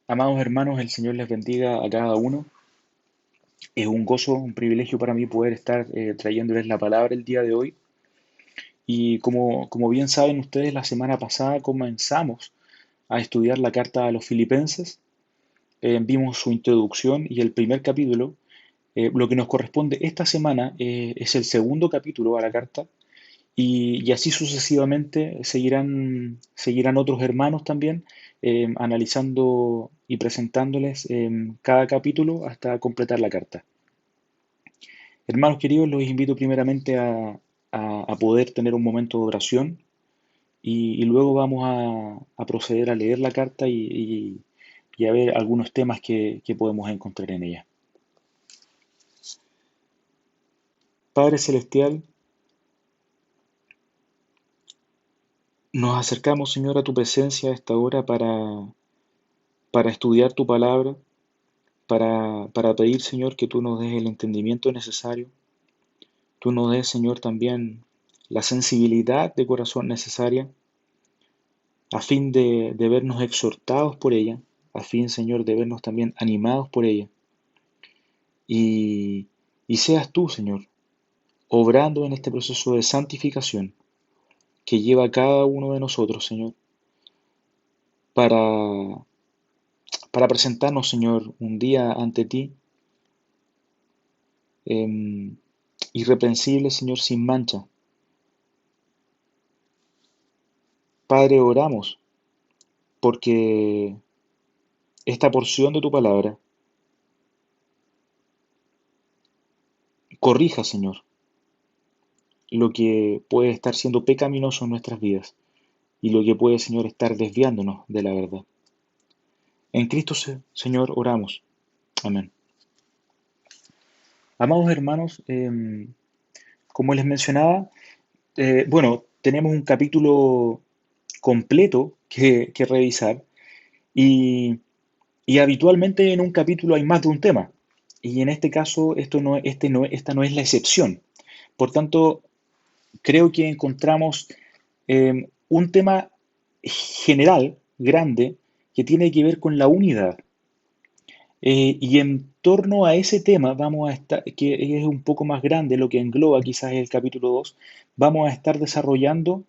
Amados hermanos, el Señor les bendiga a cada uno. Es un gozo, un privilegio para mí poder estar trayéndoles la palabra el día de hoy. Y como bien saben ustedes, la semana pasada comenzamos a estudiar la carta a los filipenses. Vimos su introducción y el primer capítulo. Lo que nos corresponde esta semana es el segundo capítulo a la carta. Y así sucesivamente seguirán otros hermanos también analizando y presentándoles cada capítulo hasta completar la carta. Hermanos queridos, los invito primeramente a poder tener un momento de oración y luego vamos a proceder a leer la carta y a ver algunos temas que podemos encontrar en ella. Padre Celestial, nos acercamos, Señor, a tu presencia a esta hora para estudiar tu palabra, para pedir, Señor, que tú nos des el entendimiento necesario. Tú nos des, Señor, también la sensibilidad de corazón necesaria a fin de vernos exhortados por ella, a fin, Señor, de vernos también animados por ella. Y, y seas tú, Señor, obrando en este proceso de santificación que lleva a cada uno de nosotros, Señor, para, para presentarnos, Señor, un día ante ti, irreprensible, Señor, sin mancha. Padre, oramos porque esta porción de tu palabra corrija, Señor, lo que puede estar siendo pecaminoso en nuestras vidas y lo que puede, Señor, estar desviándonos de la verdad. En Cristo, Señor, oramos. Amén. Amados hermanos, como les mencionaba, bueno, tenemos un capítulo completo que revisar y, y habitualmente en un capítulo hay más de un tema. Y en este caso, esta no es la excepción. Por tanto, creo que encontramos un tema general, grande, que tiene que ver con la unidad. Y en torno a ese tema vamos a estar, que es un poco más grande, lo que engloba quizás el capítulo 2, vamos a estar desarrollando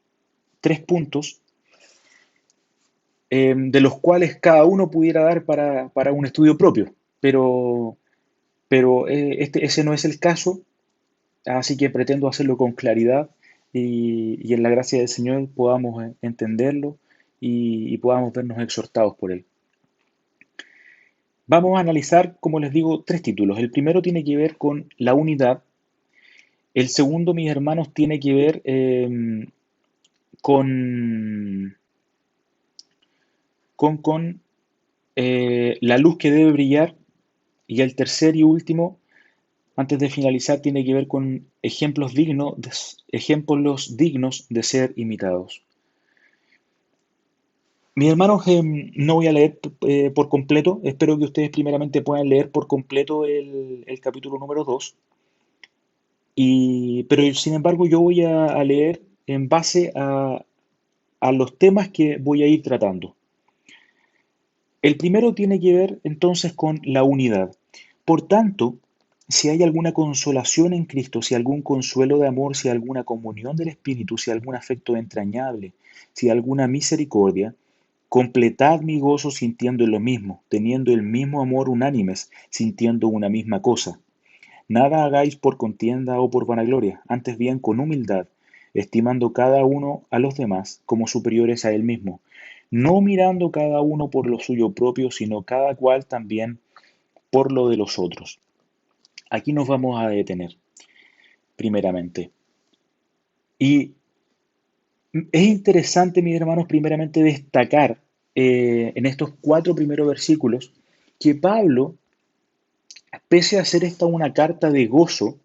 tres puntos de los cuales cada uno pudiera dar para un estudio propio. Pero, pero ese no es el caso, así que pretendo hacerlo con claridad y en la gracia del Señor podamos entenderlo y podamos vernos exhortados por él. Vamos a analizar, como les digo, tres títulos. El primero tiene que ver con la unidad. El segundo, mis hermanos, tiene que ver con, con la luz que debe brillar. Y el tercer y último, antes de finalizar, tiene que ver con ejemplos dignos de ser imitados. Mis hermanos, no voy a leer por completo. Espero que ustedes primeramente puedan leer por completo el capítulo número 2. Pero sin embargo yo voy a leer en base a los temas que voy a ir tratando. El primero tiene que ver entonces con la unidad. Por tanto, si hay alguna consolación en Cristo, si algún consuelo de amor, si alguna comunión del Espíritu, si algún afecto entrañable, si alguna misericordia, completad mi gozo sintiendo lo mismo, teniendo el mismo amor unánimes, sintiendo una misma cosa. Nada hagáis por contienda o por vanagloria, antes bien con humildad, estimando cada uno a los demás como superiores a él mismo, no mirando cada uno por lo suyo propio, sino cada cual también por lo de los otros. Aquí nos vamos a detener, primeramente. Y es interesante, mis hermanos, primeramente destacar en estos cuatro primeros versículos que Pablo, pese a ser esta una carta de gozo,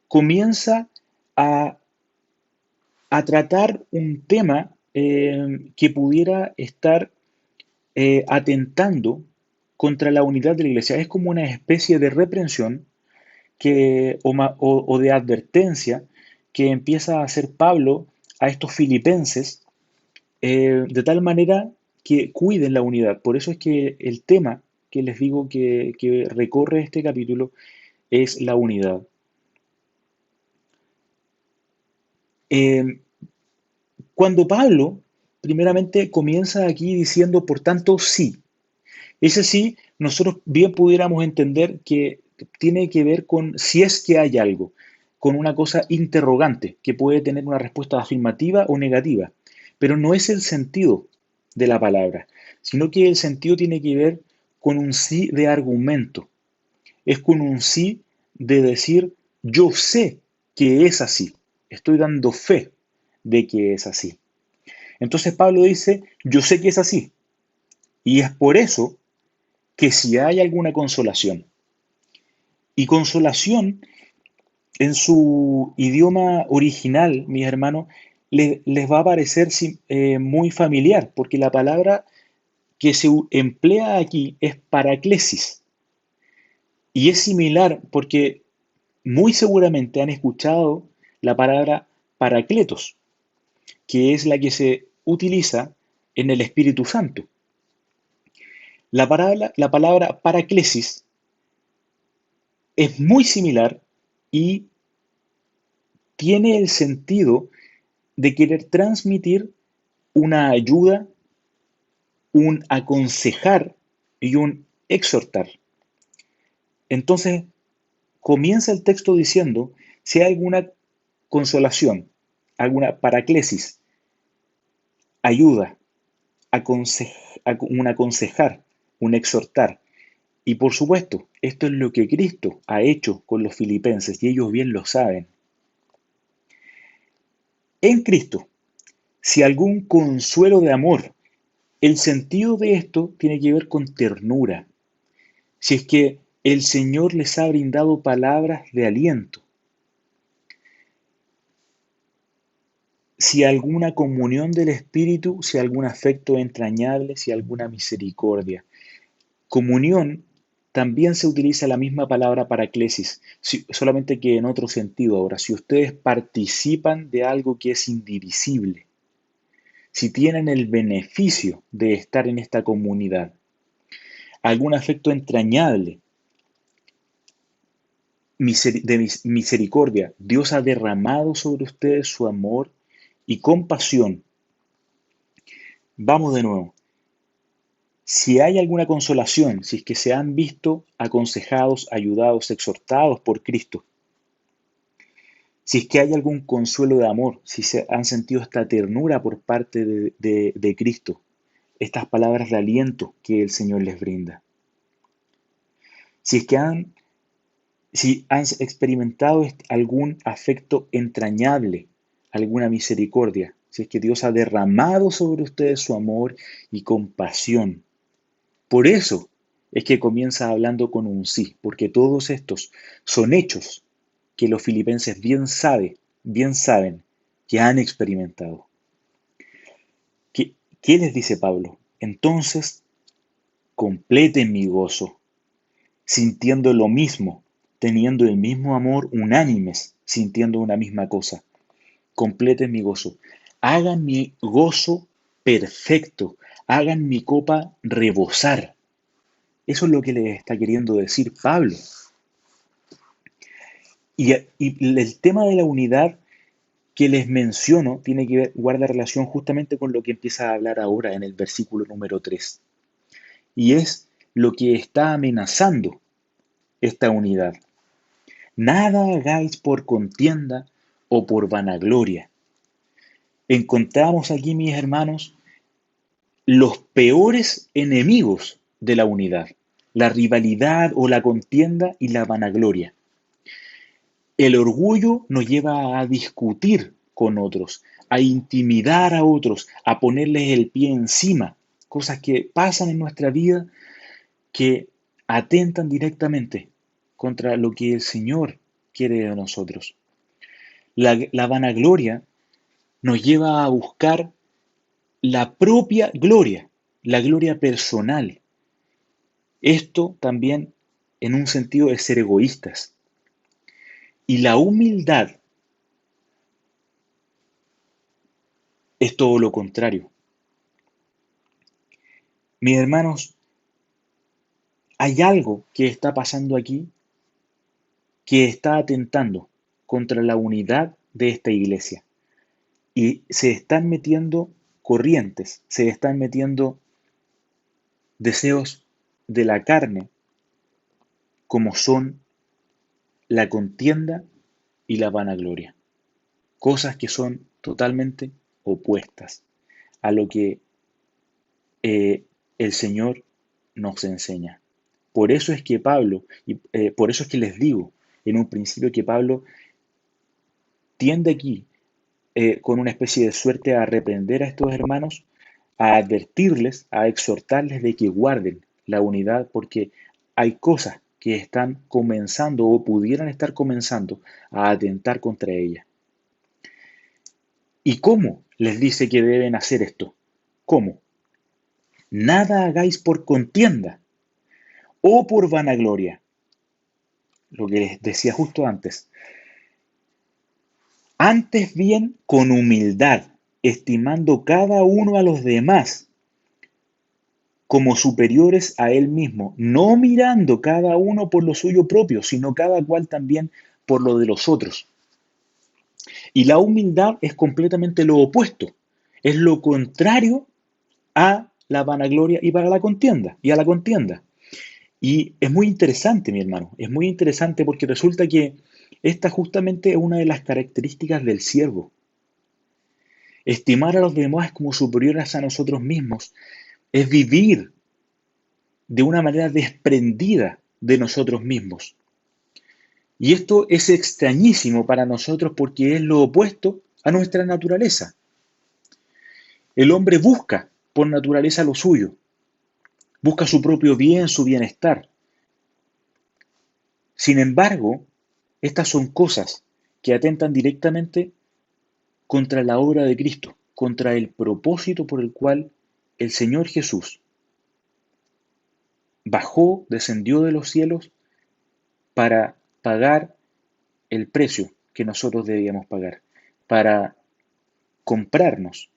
comienza a tratar un tema que pudiera estar atentando contra la unidad de la iglesia. Es como una especie de reprensión o de advertencia que empieza a hacer Pablo a estos filipenses de tal manera que cuiden la unidad. Por eso es que el tema que les digo que recorre este capítulo es la unidad. Eh, Cuando Pablo, primeramente, comienza aquí diciendo, por tanto, sí. Ese sí, nosotros bien pudiéramos entender que tiene que ver con si es que hay algo, con una cosa interrogante, que puede tener una respuesta afirmativa o negativa. Pero no es el sentido de la palabra, sino que el sentido tiene que ver con un sí de argumento. Es con un sí de decir, yo sé que es así. Estoy dando fe de que es así. Entonces Pablo dice, yo sé que es así. Y es por eso que si hay alguna consolación, y consolación en su idioma original, mis hermanos, les va a parecer muy familiar, porque la palabra que se emplea aquí es paraclesis. Y es similar porque muy seguramente han escuchado la palabra paracletos, que es la que se utiliza en el Espíritu Santo. La palabra paraclesis es muy similar y tiene el sentido de querer transmitir una ayuda, un aconsejar y un exhortar. Entonces, comienza el texto diciendo si hay alguna consolación, alguna paraclesis, ayuda, un aconsejar, un exhortar. Y por supuesto, esto es lo que Cristo ha hecho con los filipenses y ellos bien lo saben. En Cristo, si algún consuelo de amor, el sentido de esto tiene que ver con ternura. Si es que el Señor les ha brindado palabras de aliento, si alguna comunión del Espíritu, si algún afecto entrañable, si alguna misericordia. Comunión también se utiliza la misma palabra paraclesis, solamente que en otro sentido ahora. Si ustedes participan de algo que es indivisible, si tienen el beneficio de estar en esta comunidad, algún afecto entrañable, de misericordia, Dios ha derramado sobre ustedes su amor y compasión. Vamos de nuevo. Si hay alguna consolación, si es que se han visto aconsejados, ayudados, exhortados por Cristo, si es que hay algún consuelo de amor, si se han sentido esta ternura por parte de Cristo, estas palabras de aliento que el Señor les brinda. Si es que si han experimentado algún afecto entrañable, alguna misericordia, si es que Dios ha derramado sobre ustedes su amor y compasión. Por eso es que comienza hablando con un sí, porque todos estos son hechos que los filipenses bien saben que han experimentado. ¿Qué les dice Pablo? Entonces, completen mi gozo, sintiendo lo mismo, teniendo el mismo amor, unánimes, sintiendo una misma cosa. Completen mi gozo. Hagan mi gozo perfecto. Hagan mi copa rebosar. Eso es lo que les está queriendo decir Pablo. Y el tema de la unidad que les menciono tiene que ver, guarda relación justamente con lo que empieza a hablar ahora en el versículo número 3. Y es lo que está amenazando esta unidad. Nada hagáis por contienda o por vanagloria. Encontramos aquí, mis hermanos, los peores enemigos de la unidad, la rivalidad o la contienda y la vanagloria. El orgullo nos lleva a discutir con otros, a intimidar a otros, a ponerles el pie encima, cosas que pasan en nuestra vida que atentan directamente contra lo que el Señor quiere de nosotros. La vanagloria nos lleva a buscar la propia gloria, la gloria personal. Esto también en un sentido de ser egoístas. Y la humildad es todo lo contrario. Mis hermanos, hay algo que está pasando aquí que está atentando contra la unidad de esta iglesia. Y se están metiendo corrientes, se están metiendo deseos de la carne, como son la contienda y la vanagloria. Cosas que son totalmente opuestas a lo que eh, el Señor nos enseña. Por eso es que Pablo, y por eso es que les digo en un principio que Pablo tiende aquí con una especie de suerte a reprender a estos hermanos, a advertirles, a exhortarles de que guarden la unidad, porque hay cosas que están comenzando o pudieran estar comenzando a atentar contra ella. ¿Y cómo les dice que deben hacer esto? ¿Cómo? Nada hagáis por contienda o por vanagloria, lo que les decía justo antes. Antes bien con humildad, estimando cada uno a los demás como superiores a él mismo, no mirando cada uno por lo suyo propio, sino cada cual también por lo de los otros. Y la humildad es completamente lo opuesto, es lo contrario a la vanagloria y para la contienda, y a la contienda. Y es muy interesante, mi hermano, es muy interesante porque resulta que esta justamente es una de las características del siervo. Estimar a los demás como superiores a nosotros mismos es vivir de una manera desprendida de nosotros mismos. Y esto es extrañísimo para nosotros porque es lo opuesto a nuestra naturaleza. El hombre busca por naturaleza lo suyo, busca su propio bien, su bienestar. Sin embargo, estas son cosas que atentan directamente contra la obra de Cristo, contra el propósito por el cual el Señor Jesús bajó, descendió de los cielos para pagar el precio que nosotros debíamos pagar, para comprarnos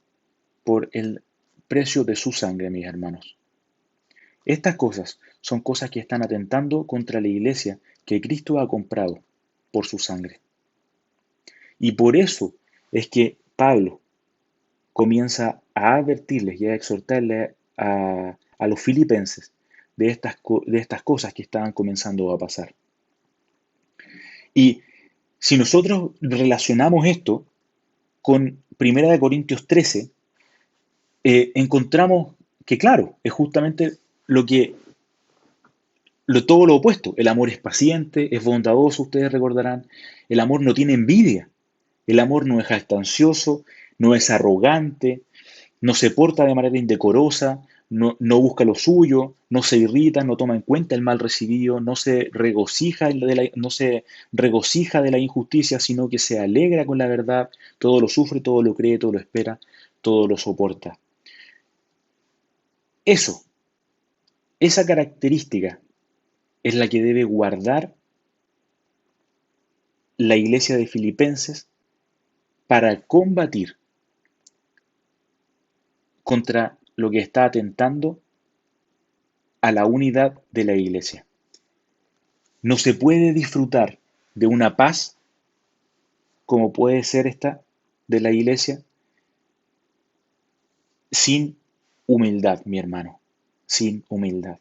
por el precio de su sangre, mis hermanos. Estas cosas son cosas que están atentando contra la iglesia que Cristo ha comprado por su sangre. Y por eso es que Pablo comienza a advertirles y a exhortarles a los filipenses de estas cosas que estaban comenzando a pasar. Y si nosotros relacionamos esto con 1 Corintios 13, encontramos que, claro, es justamente todo lo opuesto. El amor es paciente, es bondadoso, ustedes recordarán. El amor no tiene envidia. El amor no es jactancioso, no es arrogante, no se porta de manera indecorosa, no busca lo suyo, no se irrita, no toma en cuenta el mal recibido, no se regocija de la injusticia, sino que se alegra con la verdad, todo lo sufre, todo lo cree, todo lo espera, todo lo soporta. Eso, esa característica es la que debe guardar la iglesia de Filipenses para combatir contra lo que está atentando a la unidad de la iglesia. No se puede disfrutar de una paz como puede ser esta de la iglesia sin humildad, mi hermano, sin humildad.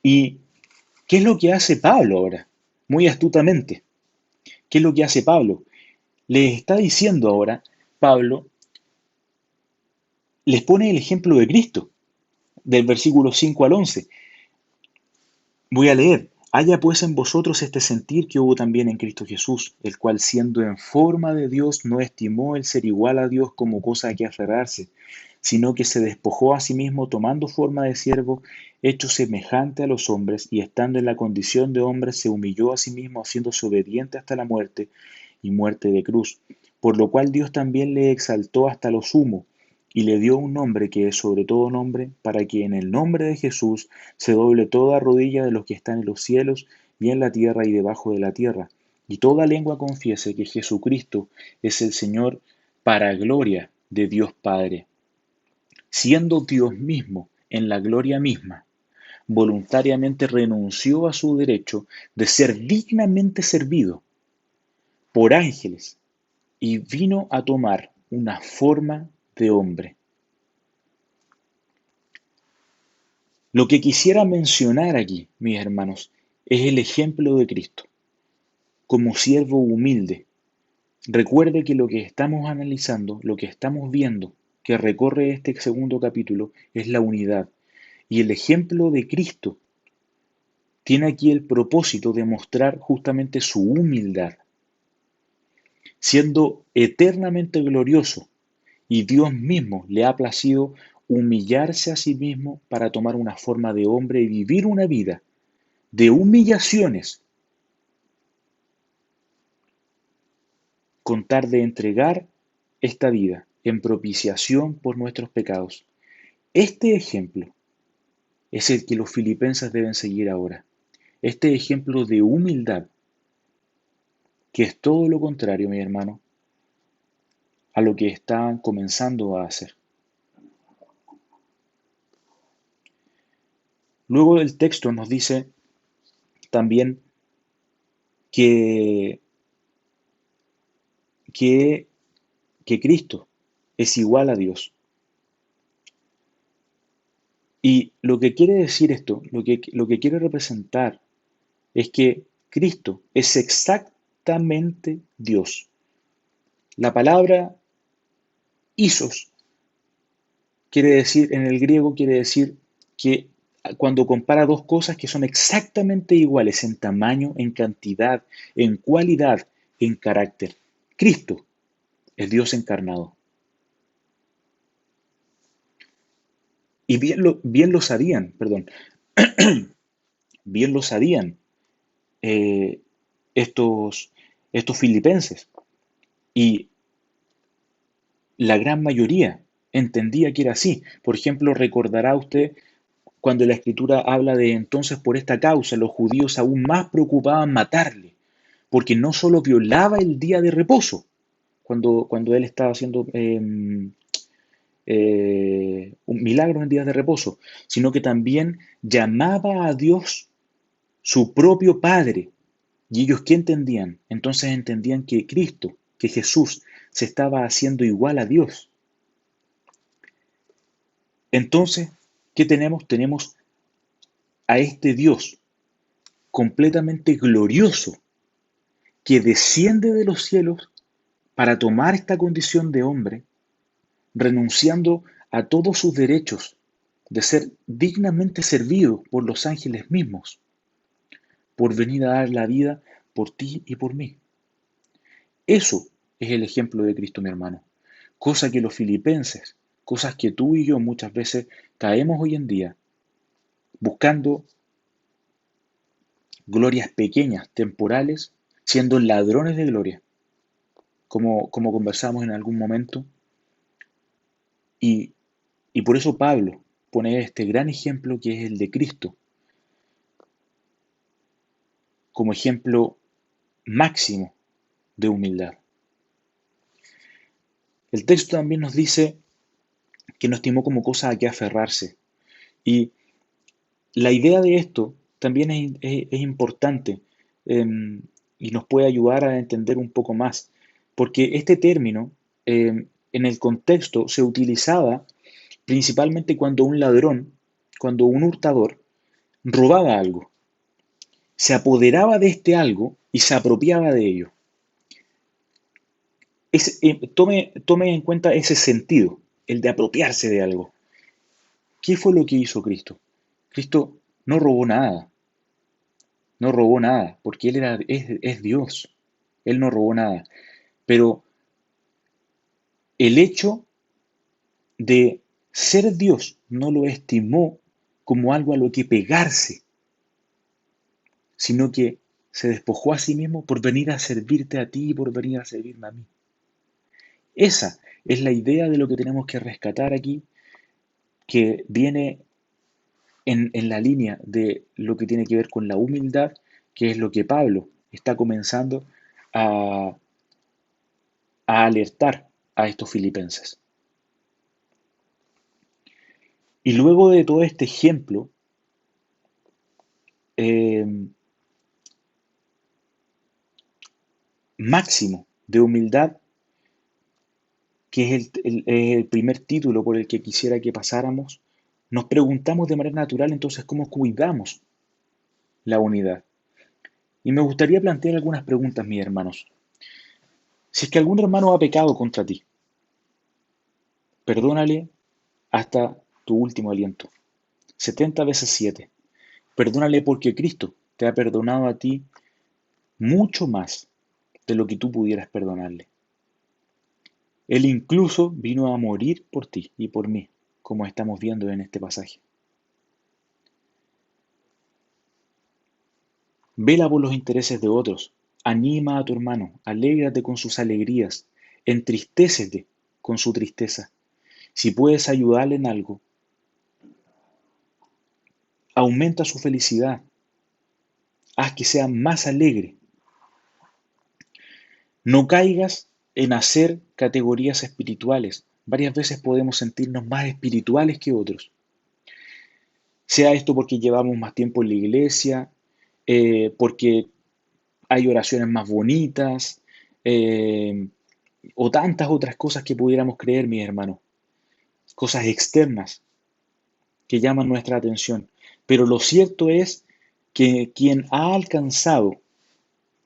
¿Y qué es lo que hace Pablo ahora? Muy astutamente. ¿Qué es lo que hace Pablo? Les está diciendo ahora, Pablo, les pone el ejemplo de Cristo, del versículo 5 al 11. Voy a leer. Haya pues en vosotros este sentir que hubo también en Cristo Jesús, el cual siendo en forma de Dios no estimó el ser igual a Dios como cosa a que aferrarse, sino que se despojó a sí mismo tomando forma de siervo, hecho semejante a los hombres, y estando en la condición de hombre se humilló a sí mismo, haciéndose obediente hasta la muerte y muerte de cruz, por lo cual Dios también le exaltó hasta lo sumo y le dio un nombre que es sobre todo nombre, para que en el nombre de Jesús se doble toda rodilla de los que están en los cielos y en la tierra y debajo de la tierra, y toda lengua confiese que Jesucristo es el Señor, para gloria de Dios Padre, siendo Dios mismo en la gloria misma, voluntariamente renunció a su derecho de ser dignamente servido por ángeles y vino a tomar una forma de hombre. Lo que quisiera mencionar aquí, mis hermanos, es el ejemplo de Cristo como siervo humilde. Recuerde que lo que estamos analizando, lo que estamos viendo, que recorre este segundo capítulo, es la unidad. Y el ejemplo de Cristo tiene aquí el propósito de mostrar justamente su humildad, siendo eternamente glorioso, y Dios mismo le ha placido humillarse a sí mismo para tomar una forma de hombre y vivir una vida de humillaciones, con tal de entregar esta vida en propiciación por nuestros pecados. Este ejemplo es el que los filipenses deben seguir ahora. Este ejemplo de humildad, que es todo lo contrario, mi hermano, a lo que están comenzando a hacer. Luego el texto nos dice también que, que, que Cristo es igual a Dios. Y lo que quiere decir esto, lo que quiere representar, es que Cristo es exactamente Dios. La palabra isos quiere decir, en el griego quiere decir que cuando compara dos cosas que son exactamente iguales en tamaño, en cantidad, en cualidad, en carácter. Cristo es Dios encarnado. Y bien lo sabían, perdón, bien lo sabían eh, estos, estos filipenses. Y la gran mayoría entendía que era así. Por ejemplo, recordará usted cuando la escritura habla de entonces por esta causa los judíos aún más preocupaban matarle, porque no solo violaba el día de reposo, cuando él estaba haciendo un milagro en días de reposo, sino que también llamaba a Dios su propio Padre. ¿Y ellos qué entendían? Entonces entendían que Cristo, que Jesús, se estaba haciendo igual a Dios. Entonces, ¿qué tenemos? Tenemos a este Dios completamente glorioso que desciende de los cielos para tomar esta condición de hombre, renunciando a todos sus derechos de ser dignamente servido por los ángeles mismos, por venir a dar la vida por ti y por mí. Eso es el ejemplo de Cristo, mi hermano. Cosa que los filipenses, cosas que tú y yo muchas veces caemos hoy en día buscando glorias pequeñas, temporales, siendo ladrones de gloria, como conversamos en algún momento. Y, y por eso Pablo pone este gran ejemplo que es el de Cristo, como ejemplo máximo de humildad. El texto también nos dice que no estimó como cosa a que aferrarse. Y la idea de esto también es importante eh, y nos puede ayudar a entender un poco más, porque este término en el contexto se utilizaba principalmente cuando un ladrón, cuando un hurtador robaba algo, se apoderaba de este algo y se apropiaba de ello. Tome en cuenta ese sentido, el de apropiarse de algo. ¿Qué fue lo que hizo Cristo? Cristo no robó nada, no robó nada, porque es Dios. Él no robó nada. Pero el hecho de ser Dios no lo estimó como algo a lo que pegarse, sino que se despojó a sí mismo por venir a servirte a ti y por venir a servirme a mí. Esa es la idea de lo que tenemos que rescatar aquí, que viene en la línea de lo que tiene que ver con la humildad, que es lo que Pablo está comenzando a, a alertar a estos filipenses. Y luego de todo este ejemplo, eh, máximo de humildad, que es el primer título por el que quisiera que pasáramos, nos preguntamos de manera natural entonces cómo cuidamos la unidad. Y me gustaría plantear algunas preguntas, mis hermanos. Si es que algún hermano ha pecado contra ti, perdónale hasta tu último aliento. 70 veces 7. Perdónale porque Cristo te ha perdonado a ti mucho más de lo que tú pudieras perdonarle. Él incluso vino a morir por ti y por mí, como estamos viendo en este pasaje. Vela por los intereses de otros, anima a tu hermano, alégrate con sus alegrías, entristécete con su tristeza. Si puedes ayudarle en algo, aumenta su felicidad, haz que sea más alegre. No caigas en hacer categorías espirituales. Varias veces podemos sentirnos más espirituales que otros. Sea esto porque llevamos más tiempo en la iglesia, porque hay oraciones más bonitas, eh, o tantas otras cosas que pudiéramos creer, mis hermanos. Cosas externas que llaman nuestra atención. Pero lo cierto es que quien ha alcanzado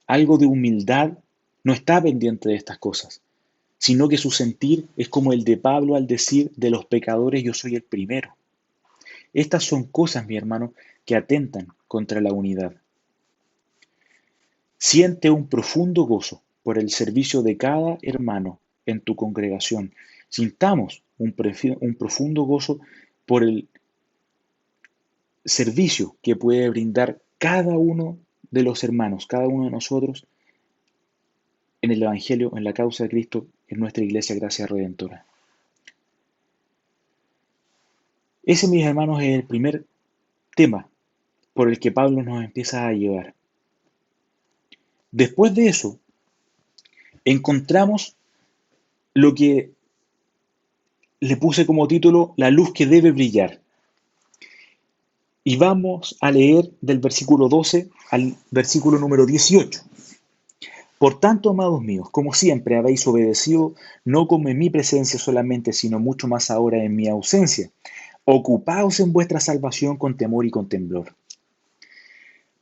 algo de humildad no está pendiente de estas cosas, sino que su sentir es como el de Pablo al decir, de los pecadores yo soy el primero. Estas son cosas, mi hermano, que atentan contra la unidad. Siente un profundo gozo por el servicio de cada hermano en tu congregación. Sintamos un profundo gozo por el servicio que puede brindar cada uno de los hermanos, cada uno de nosotros en el Evangelio, en la causa de Cristo, en nuestra Iglesia Gracia Redentora. Ese, mis hermanos, es el primer tema por el que Pablo nos empieza a llevar. Después de eso, encontramos lo que le puse como título, la luz que debe brillar. Y vamos a leer del versículo 12 al versículo número 18. Por tanto, amados míos, como siempre habéis obedecido, no como en mi presencia solamente, sino mucho más ahora en mi ausencia. Ocupaos en vuestra salvación con temor y con temblor.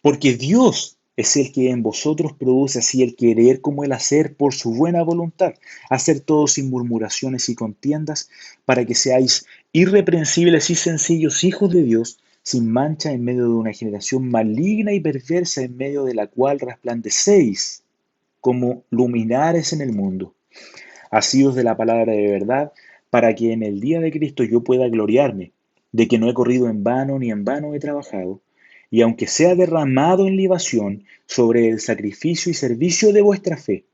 Porque Dios es el que en vosotros produce así el querer como el hacer por su buena voluntad, hacer todo sin murmuraciones y contiendas, para que seáis irreprensibles y sencillos hijos de Dios, sin mancha en medio de una generación maligna y perversa, en medio de la cual resplandecéis como luminares en el mundo, asidos de la palabra de verdad, para que en el día de Cristo yo pueda gloriarme de que no he corrido en vano ni en vano he trabajado, y aunque sea derramado en libación sobre el sacrificio y servicio de vuestra fe,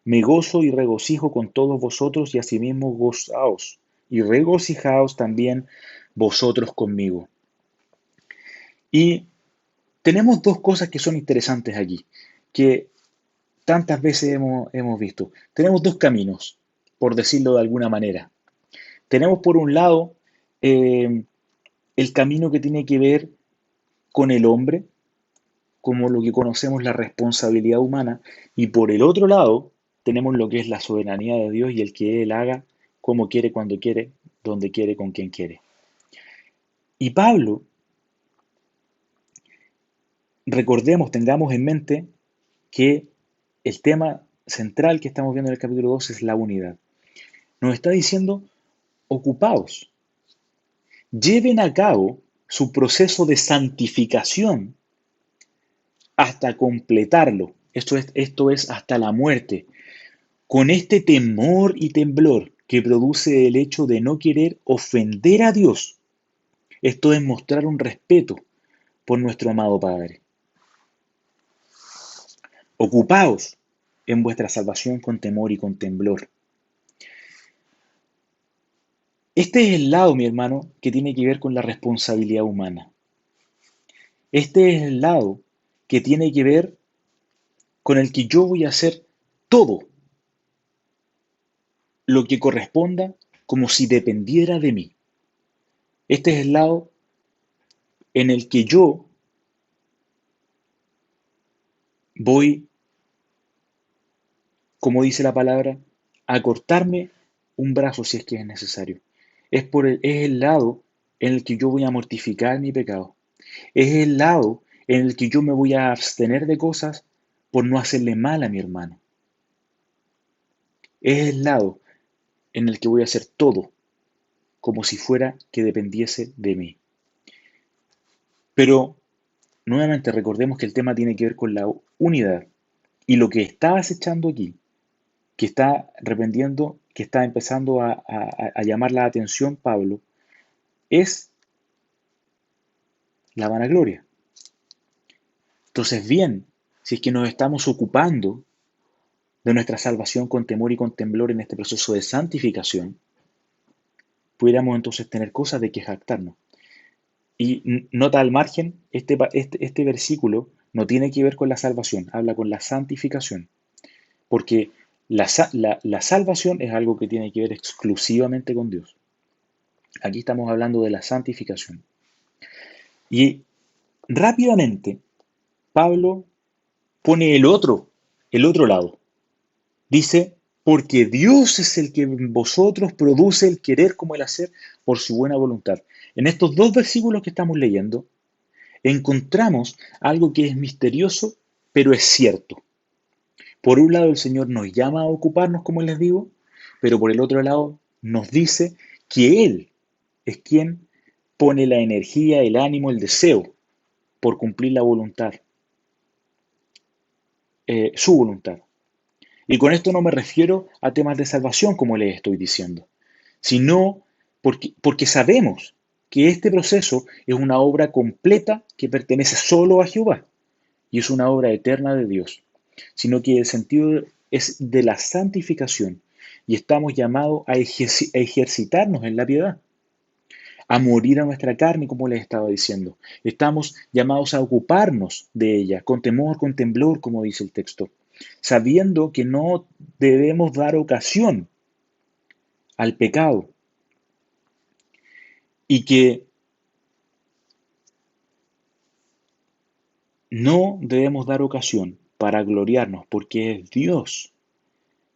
me gozo y regocijo con todos vosotros, y asimismo gozaos y regocijaos también vosotros conmigo. Y tenemos dos cosas que son interesantes aquí, que tantas veces hemos visto. Tenemos dos caminos, por decirlo de alguna manera. Tenemos por un lado eh, el camino que tiene que ver con el hombre, como lo que conocemos la responsabilidad humana, y por el otro lado tenemos lo que es la soberanía de Dios y el que Él haga como quiere, cuando quiere, donde quiere, con quien quiere. Y Pablo, recordemos, tengamos en mente que el tema central que estamos viendo en el capítulo 2 es la unidad. Nos está diciendo, ocupaos, lleven a cabo su proceso de santificación hasta completarlo. Esto es hasta la muerte, con este temor y temblor que produce el hecho de no querer ofender a Dios. Esto es mostrar un respeto por nuestro amado Padre. Ocupaos en vuestra salvación con temor y con temblor. Este es el lado, mi hermano, que tiene que ver con la responsabilidad humana. Este es el lado que tiene que ver con el que yo voy a hacer todo lo que corresponda como si dependiera de mí. Este es el lado en el que yo voy, como dice la palabra, a cortarme un brazo si es que es necesario. Es el lado en el que yo voy a mortificar mi pecado. Es el lado en el que yo me voy a abstener de cosas por no hacerle mal a mi hermano. Es el lado en el que voy a hacer todo como si fuera que dependiese de mí. Pero nuevamente recordemos que el tema tiene que ver con la unidad. Y lo que está acechando aquí, que está arrepentiendo, que está empezando a llamar la atención Pablo, es la vanagloria. Entonces, bien, si es que nos estamos ocupando de nuestra salvación con temor y con temblor en este proceso de santificación, pudiéramos entonces tener cosas de que jactarnos. Y nota al margen, este versículo no tiene que ver con la salvación, habla con la santificación, porque la salvación es algo que tiene que ver exclusivamente con Dios. Aquí estamos hablando de la santificación. Y rápidamente, Pablo pone el otro lado. Dice, porque Dios es el que en vosotros produce el querer como el hacer por su buena voluntad. En estos dos versículos que estamos leyendo, encontramos algo que es misterioso, pero es cierto. Por un lado, el Señor nos llama a ocuparnos, como les digo, pero por el otro lado, nos dice que Él es quien pone la energía, el ánimo, el deseo por cumplir la voluntad, su voluntad. Y con esto no me refiero a temas de salvación, como les estoy diciendo, sino porque sabemos que este proceso es una obra completa que pertenece solo a Jehová y es una obra eterna de Dios, sino que el sentido es de la santificación y estamos llamados a ejercitarnos en la piedad, a morir a nuestra carne, como les estaba diciendo. Estamos llamados a ocuparnos de ella, con temor, con temblor, como dice el texto, sabiendo que no debemos dar ocasión al pecado y que no debemos dar ocasión para gloriarnos, porque es Dios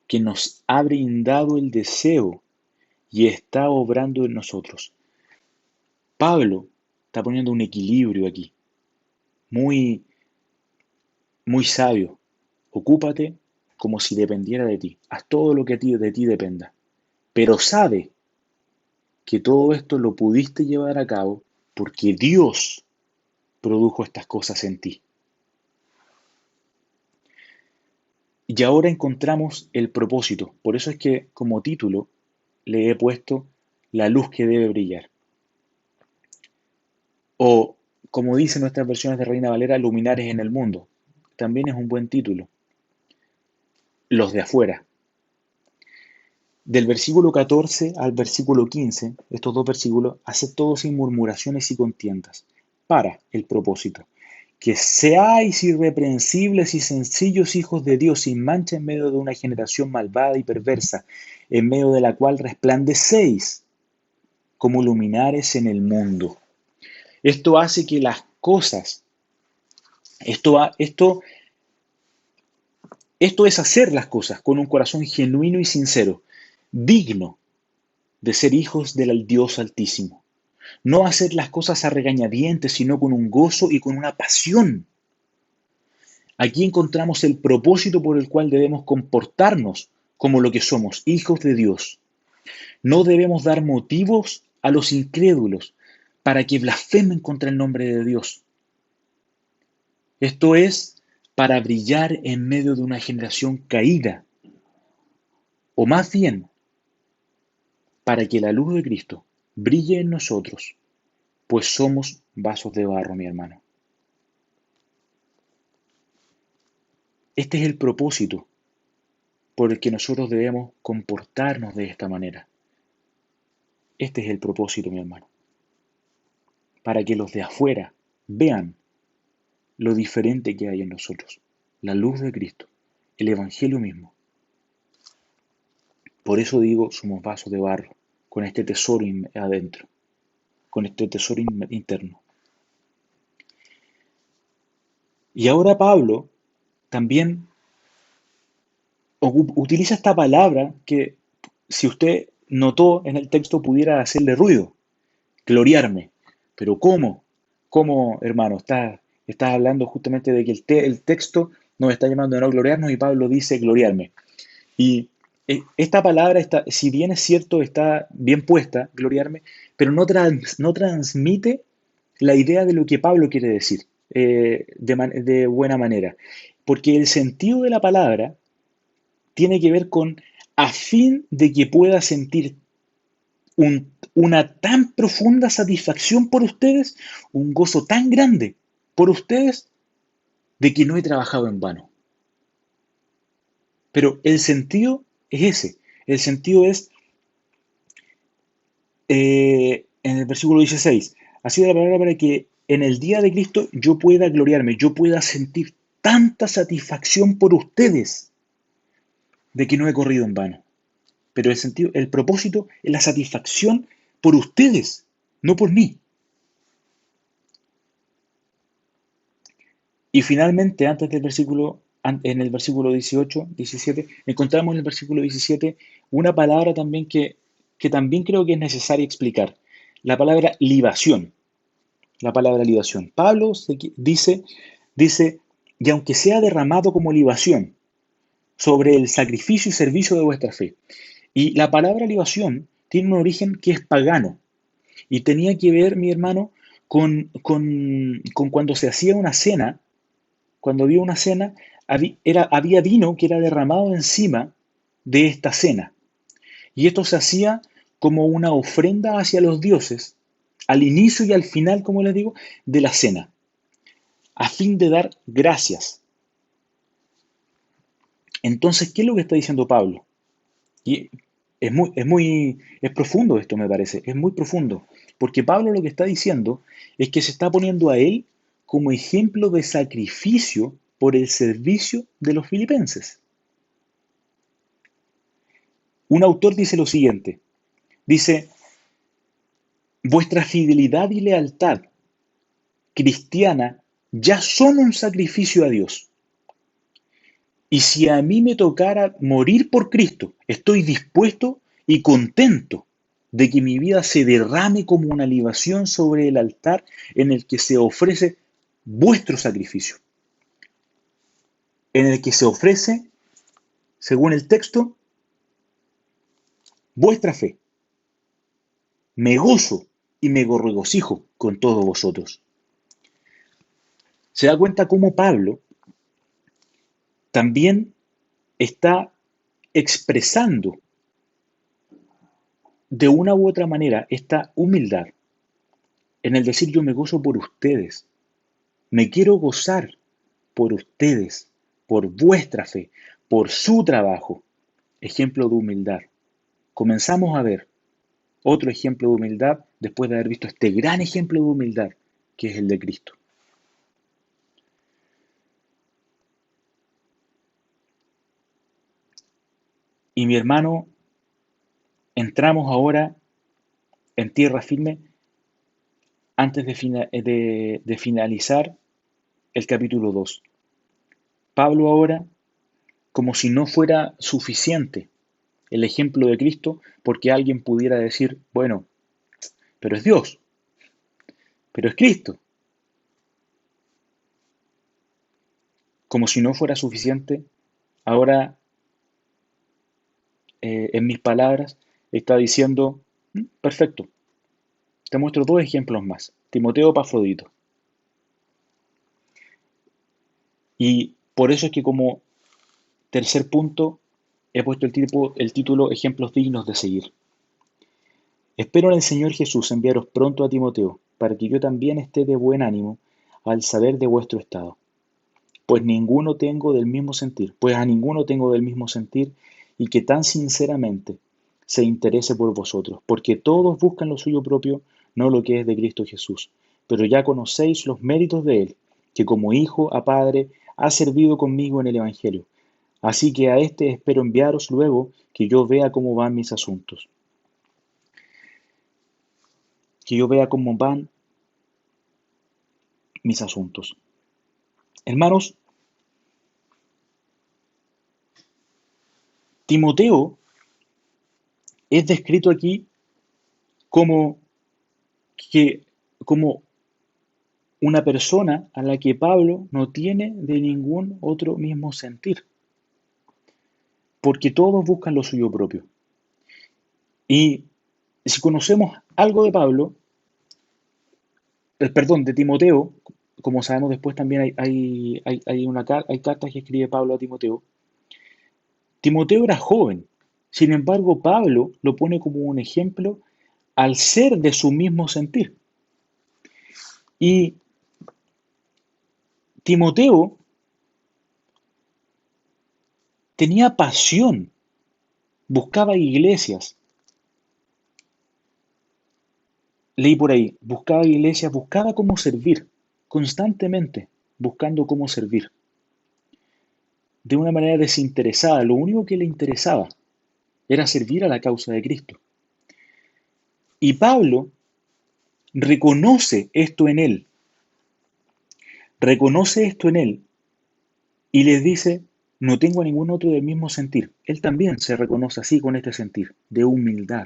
que nos ha brindado el deseo y está obrando en nosotros. Pablo está poniendo un equilibrio aquí, muy, muy sabio. Ocúpate como si dependiera de ti. Haz todo lo que de ti dependa. Pero sabe que todo esto lo pudiste llevar a cabo porque Dios produjo estas cosas en ti. Y ahora encontramos el propósito. Por eso es que como título le he puesto la luz que debe brillar. O como dicen nuestras versiones de Reina Valera, luminares en el mundo. También es un buen título. Los de afuera. Del versículo 14 al versículo 15, estos dos versículos, hace todo sin murmuraciones y contiendas, para el propósito, que seáis irreprensibles y sencillos hijos de Dios sin mancha en medio de una generación malvada y perversa, en medio de la cual resplandecéis como luminares en el mundo. Esto hace que las cosas, esto es hacer las cosas con un corazón genuino y sincero, digno de ser hijos del Dios Altísimo. No hacer las cosas a regañadientes, sino con un gozo y con una pasión. Aquí encontramos el propósito por el cual debemos comportarnos como lo que somos, hijos de Dios. No debemos dar motivos a los incrédulos para que blasfemen contra el nombre de Dios. Esto es para brillar en medio de una generación caída, o más bien, para que la luz de Cristo brille en nosotros, pues somos vasos de barro, mi hermano. Este es el propósito por el que nosotros debemos comportarnos de esta manera. Este es el propósito, mi hermano, para que los de afuera vean lo diferente que hay en nosotros, la luz de Cristo, el Evangelio mismo. Por eso digo, somos vasos de barro, con este tesoro adentro, con este tesoro interno. Y ahora Pablo también utiliza esta palabra que, si usted notó en el texto, pudiera hacerle ruido, gloriarme. Pero ¿cómo? ¿Cómo, hermano? Estás hablando justamente de que el texto nos está llamando a no gloriarnos y Pablo dice gloriarme. Y esta palabra, si bien es cierto, está bien puesta, gloriarme, pero no transmite la idea de lo que Pablo quiere decir de buena manera. Porque el sentido de la palabra tiene que ver con a fin de que pueda sentir una tan profunda satisfacción por ustedes, un gozo tan grande por ustedes, de que no he trabajado en vano. Pero el sentido es ese. El sentido es, en el versículo 16, ha sido la palabra para que en el día de Cristo yo pueda gloriarme, yo pueda sentir tanta satisfacción por ustedes, de que no he corrido en vano. Pero el propósito es la satisfacción por ustedes, no por mí. Y finalmente, en el versículo 18, 17, encontramos en el versículo 17 una palabra también que también creo que es necesaria explicar. La palabra libación. La palabra libación. Pablo dice, y aunque sea derramado como libación sobre el sacrificio y servicio de vuestra fe. Y la palabra libación tiene un origen que es pagano. Y tenía que ver, mi hermano, con cuando se hacía una cena. Cuando había una cena, había vino que era derramado encima de esta cena. Y esto se hacía como una ofrenda hacia los dioses, al inicio y al final, como les digo, de la cena, a fin de dar gracias. Entonces, ¿qué es lo que está diciendo Pablo? Y es profundo esto, me parece, es muy profundo, porque Pablo lo que está diciendo es que se está poniendo a él como ejemplo de sacrificio por el servicio de los filipenses. Un autor dice lo siguiente, dice, vuestra fidelidad y lealtad cristiana ya son un sacrificio a Dios. Y si a mí me tocara morir por Cristo, estoy dispuesto y contento de que mi vida se derrame como una libación sobre el altar en el que se ofrece vuestro sacrificio, en el que se ofrece, según el texto, vuestra fe. Me gozo y me regocijo con todos vosotros. Se da cuenta cómo Pablo también está expresando de una u otra manera esta humildad en el decir yo me gozo por ustedes, me quiero gozar por ustedes, por vuestra fe, por su trabajo. Ejemplo de humildad. Comenzamos a ver otro ejemplo de humildad después de haber visto este gran ejemplo de humildad que es el de Cristo. Y mi hermano, entramos ahora en tierra firme antes de finalizar el capítulo 2. Pablo ahora, como si no fuera suficiente el ejemplo de Cristo, porque alguien pudiera decir, bueno, pero es Dios, pero es Cristo. Como si no fuera suficiente, ahora en mis palabras está diciendo, perfecto, te muestro dos ejemplos más, Timoteo Epafrodito. Y por eso es que como tercer punto he puesto el título Ejemplos dignos de seguir. Espero en el Señor Jesús enviaros pronto a Timoteo, para que yo también esté de buen ánimo al saber de vuestro estado. Pues a ninguno tengo del mismo sentir, y que tan sinceramente se interese por vosotros, porque todos buscan lo suyo propio, no lo que es de Cristo Jesús. Pero ya conocéis los méritos de él, que como hijo a padre ha servido conmigo en el Evangelio, Así que a este espero enviaros luego que yo vea cómo van mis asuntos. Que yo vea cómo van mis asuntos. Hermanos, Timoteo es descrito aquí como que como una persona a la que Pablo no tiene de ningún otro mismo sentir, porque todos buscan lo suyo propio. Y si conocemos algo de Pablo, perdón, de Timoteo, como sabemos después también hay cartas que escribe Pablo a Timoteo. Timoteo era joven, sin embargo Pablo lo pone como un ejemplo al ser de su mismo sentir. Y Timoteo tenía pasión, buscaba iglesias, leí por ahí, buscaba iglesias, buscaba cómo servir, constantemente buscando cómo servir, de una manera desinteresada. Lo único que le interesaba era servir a la causa de Cristo. Y Pablo reconoce esto en él, reconoce esto en él y les dice, no tengo a ningún otro del mismo sentir. Él también se reconoce así con este sentir, de humildad.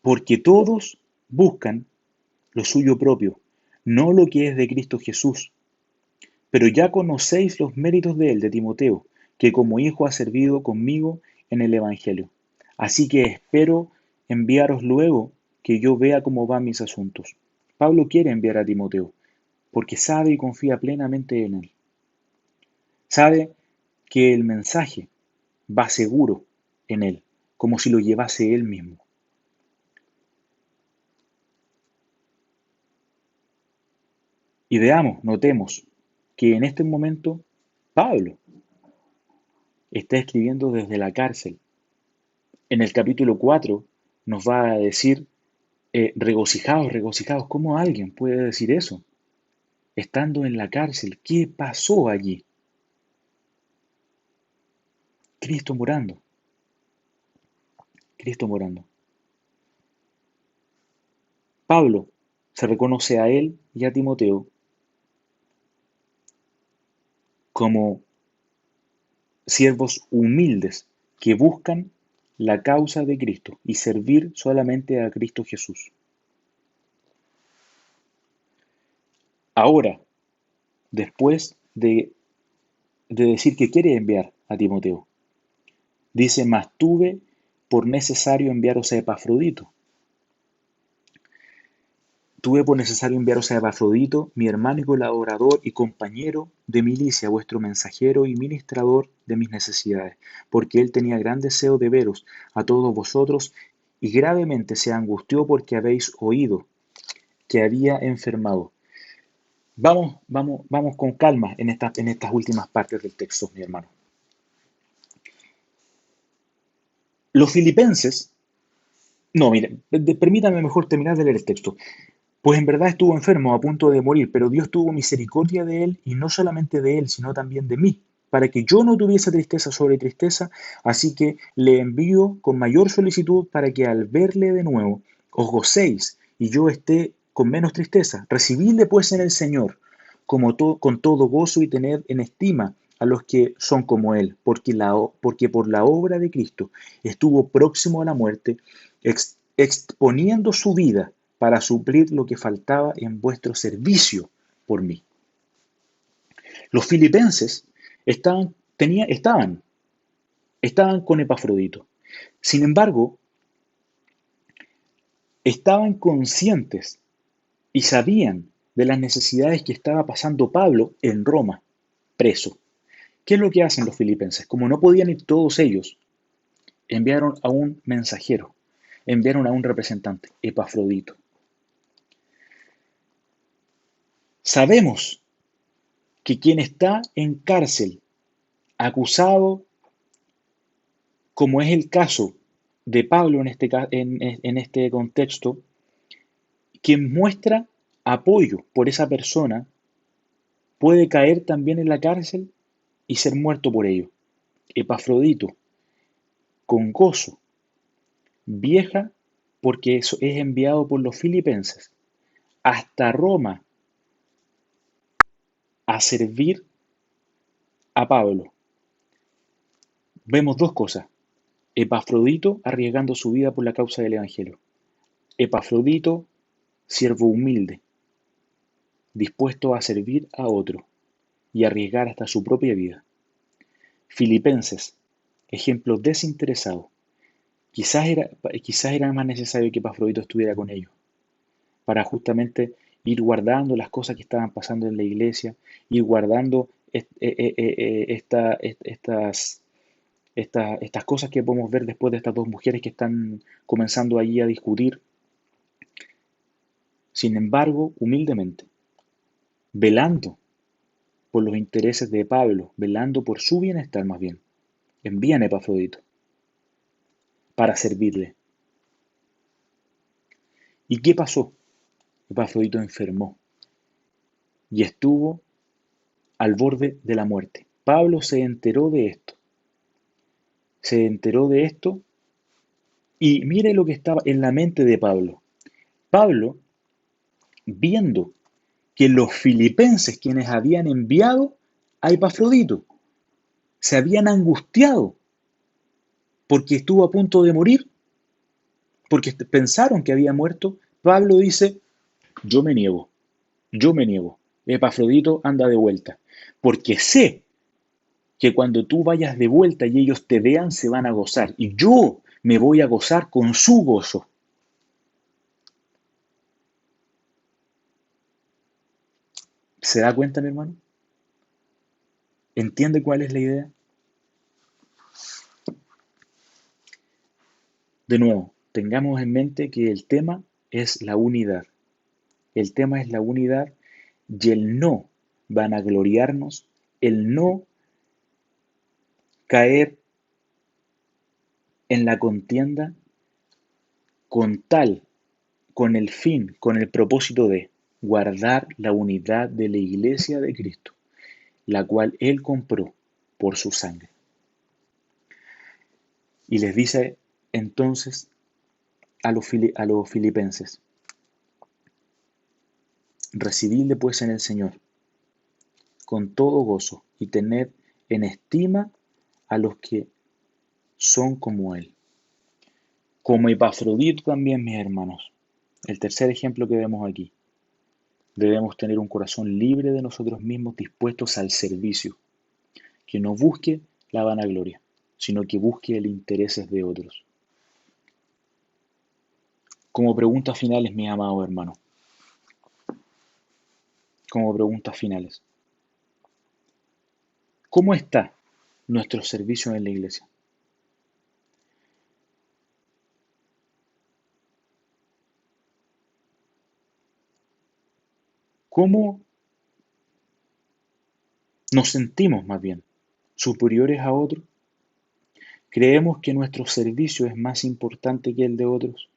Porque todos buscan lo suyo propio, no lo que es de Cristo Jesús. Pero ya conocéis los méritos de él, de Timoteo, que como hijo ha servido conmigo en el Evangelio. Así que espero enviaros luego que yo vea cómo van mis asuntos. Pablo quiere enviar a Timoteo, porque sabe y confía plenamente en él. Sabe que el mensaje va seguro en él, como si lo llevase él mismo. Y veamos, notemos que en este momento Pablo está escribiendo desde la cárcel. En el capítulo 4 nos va a decir, regocijaos, regocijaos. ¿Cómo alguien puede decir eso? Estando en la cárcel, ¿qué pasó allí? Cristo morando, Cristo morando. Pablo se reconoce a él y a Timoteo como siervos humildes que buscan la causa de Cristo y servir solamente a Cristo Jesús. Ahora, después de decir que quiere enviar a Timoteo, dice, mas tuve por necesario enviaros a Epafrodito. Tuve por necesario enviaros a Epafrodito, mi hermano y colaborador y compañero de milicia, vuestro mensajero y ministrador de mis necesidades, porque él tenía gran deseo de veros a todos vosotros y gravemente se angustió porque habéis oído que había enfermado. Vamos con calma en estas últimas partes del texto, mi hermano. Los filipenses, no, mire, permítame mejor terminar de leer el texto. Pues en verdad estuvo enfermo, a punto de morir, pero Dios tuvo misericordia de él, y no solamente de él, sino también de mí, para que yo no tuviese tristeza sobre tristeza, así que le envío con mayor solicitud para que al verle de nuevo os gocéis y yo esté con menos tristeza. Recibidle pues en el Señor con todo gozo y tened en estima a los que son como él, porque por la obra de Cristo estuvo próximo a la muerte, exponiendo su vida para suplir lo que faltaba en vuestro servicio por mí. Los filipenses estaban con Epafrodito. Sin embargo, estaban conscientes y sabían de las necesidades que estaba pasando Pablo en Roma, preso. ¿Qué es lo que hacen los filipenses? Como no podían ir todos ellos, enviaron a un mensajero, enviaron a un representante, Epafrodito. Sabemos que quien está en cárcel, acusado, como es el caso de Pablo en este contexto, quien muestra apoyo por esa persona puede caer también en la cárcel y ser muerto por ello. Epafrodito, con gozo, viaja porque es enviado por los filipenses hasta Roma a servir a Pablo. Vemos dos cosas. Epafrodito arriesgando su vida por la causa del Evangelio. Epafrodito, siervo humilde, dispuesto a servir a otro y arriesgar hasta su propia vida. Filipenses, ejemplo desinteresado. Quizás era más necesario que Epafrodito estuviera con ellos, para justamente ir guardando las cosas que estaban pasando en la iglesia, ir guardando estas cosas que podemos ver después de estas dos mujeres que están comenzando allí a discutir. Sin embargo, humildemente, velando por los intereses de Pablo, velando por su bienestar más bien, envían a Epafrodito para servirle. ¿Y qué pasó? Epafrodito enfermó y estuvo al borde de la muerte. Pablo se enteró de esto. Se enteró de esto y mire lo que estaba en la mente de Pablo. Pablo, viendo que los filipenses, quienes habían enviado a Epafrodito, se habían angustiado porque estuvo a punto de morir, porque pensaron que había muerto, Pablo dice, yo me niego, yo me niego. Epafrodito anda de vuelta, porque sé que cuando tú vayas de vuelta y ellos te vean, se van a gozar, y yo me voy a gozar con su gozo. ¿Se da cuenta, mi hermano? ¿Entiende cuál es la idea? De nuevo, tengamos en mente que el tema es la unidad. El tema es la unidad y el no vanagloriarnos, el no caer en la contienda con el fin, con el propósito de guardar la unidad de la iglesia de Cristo, la cual Él compró por su sangre. Y les dice entonces a los filipenses, recibidle pues en el Señor con todo gozo y tened en estima a los que son como Él. Como Epafrodito también, mis hermanos. El tercer ejemplo que vemos aquí. Debemos tener un corazón libre de nosotros mismos, dispuestos al servicio, que no busque la vanagloria, sino que busque el intereses de otros. Como preguntas finales, mis amados hermanos, como preguntas finales, ¿cómo está nuestro servicio en la iglesia? ¿Cómo nos sentimos más bien? ¿Superiores a otros? ¿Creemos que nuestro servicio es más importante que el de otros?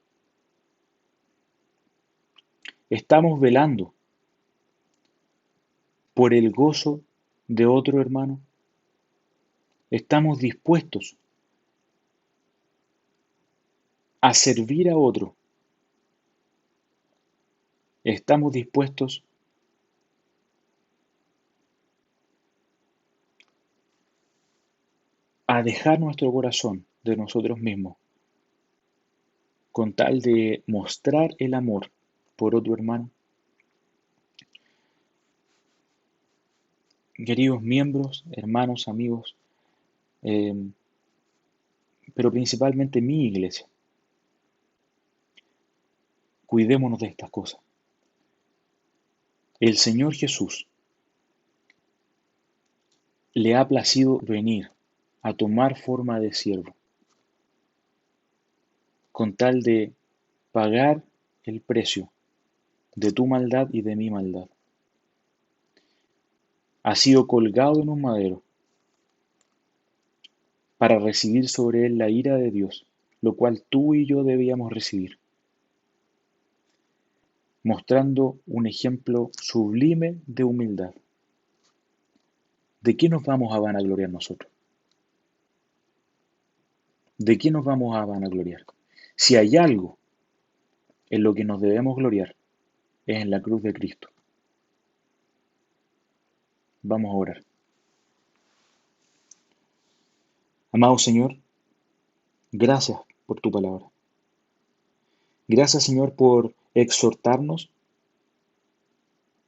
¿Estamos velando por el gozo de otro hermano? ¿Estamos dispuestos a servir a otro? ¿Estamos dispuestos a dejar nuestro corazón de nosotros mismos con tal de mostrar el amor por otro hermano? Queridos miembros, hermanos, amigos, eh, pero principalmente mi iglesia, cuidémonos de estas cosas. El Señor Jesús le ha placido venir a tomar forma de siervo, con tal de pagar el precio de tu maldad y de mi maldad. Ha sido colgado en un madero para recibir sobre él la ira de Dios, lo cual tú y yo debíamos recibir, mostrando un ejemplo sublime de humildad. ¿De qué nos vamos a vanagloriar nosotros? ¿De qué nos vamos a vanagloriar? Si hay algo en lo que nos debemos gloriar, es en la cruz de Cristo. Vamos a orar. Amado Señor, gracias por tu palabra. Gracias, Señor, por exhortarnos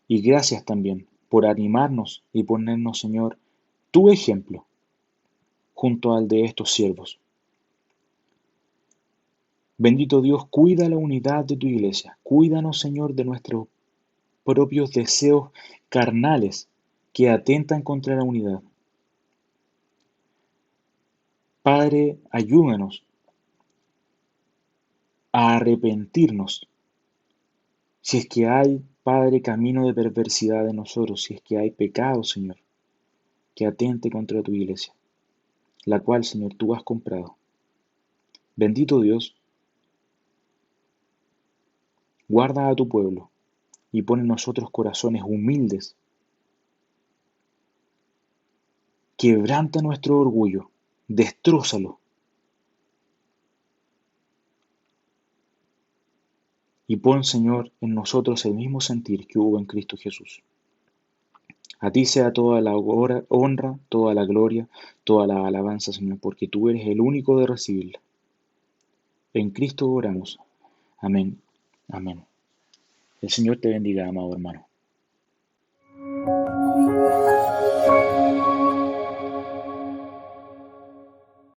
y gracias también por animarnos y ponernos, Señor, tu ejemplo junto al de estos siervos. Bendito Dios, cuida la unidad de tu iglesia. Cuídanos, Señor, de nuestros propios deseos carnales que atentan contra la unidad. Padre, ayúdanos a arrepentirnos si es que hay, Padre, camino de perversidad en nosotros, si es que hay pecado, Señor, que atente contra tu iglesia, la cual, Señor, tú has comprado. Bendito Dios, guarda a tu pueblo y pone en nosotros corazones humildes. Quebranta nuestro orgullo, destrózalo y pon, Señor, en nosotros el mismo sentir que hubo en Cristo Jesús. A ti sea toda la honra, toda la gloria, toda la alabanza, Señor, porque tú eres el único de recibirla. En Cristo oramos. Amén. Amén. El Señor te bendiga, amado hermano.